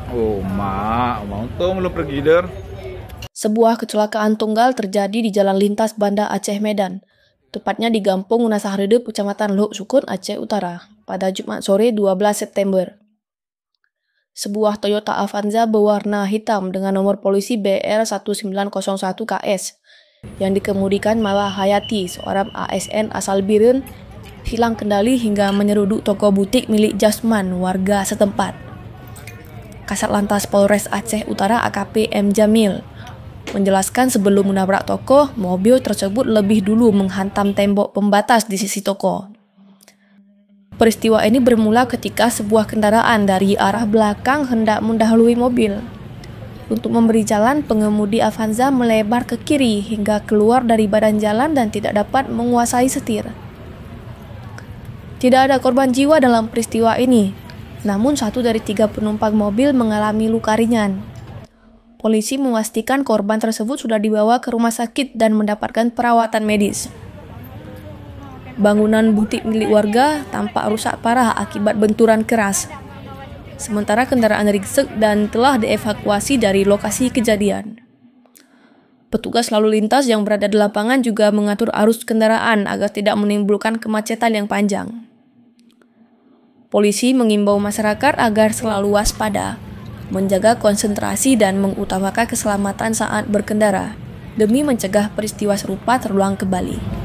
Oh, mak, untung belum pergi der. Sebuah kecelakaan tunggal terjadi di jalan lintas Banda Aceh Medan, tepatnya di Gampung Unasahredep, Kecamatan Luk Sukun, Aceh Utara, pada Jumat sore 12 September. Sebuah Toyota Avanza berwarna hitam dengan nomor polisi BR1901KS yang dikemudikan Mala Hayati, seorang ASN asal Biren, hilang kendali hingga menyeruduk toko butik milik Jasman, warga setempat. Kasat Lantas Polres Aceh Utara AKP M. Jamil menjelaskan sebelum menabrak toko, mobil tersebut lebih dulu menghantam tembok pembatas di sisi toko. Peristiwa ini bermula ketika sebuah kendaraan dari arah belakang hendak mendahului mobil. Untuk memberi jalan, pengemudi Avanza melebar ke kiri hingga keluar dari badan jalan dan tidak dapat menguasai setir. Tidak ada korban jiwa dalam peristiwa ini, namun 1 dari 3 penumpang mobil mengalami luka ringan. Polisi memastikan korban tersebut sudah dibawa ke rumah sakit dan mendapatkan perawatan medis. Bangunan butik milik warga tampak rusak parah akibat benturan keras. Sementara kendaraan ringsek dan telah dievakuasi dari lokasi kejadian. Petugas lalu lintas yang berada di lapangan juga mengatur arus kendaraan agar tidak menimbulkan kemacetan yang panjang. Polisi mengimbau masyarakat agar selalu waspada, menjaga konsentrasi dan mengutamakan keselamatan saat berkendara, demi mencegah peristiwa serupa terulang kembali.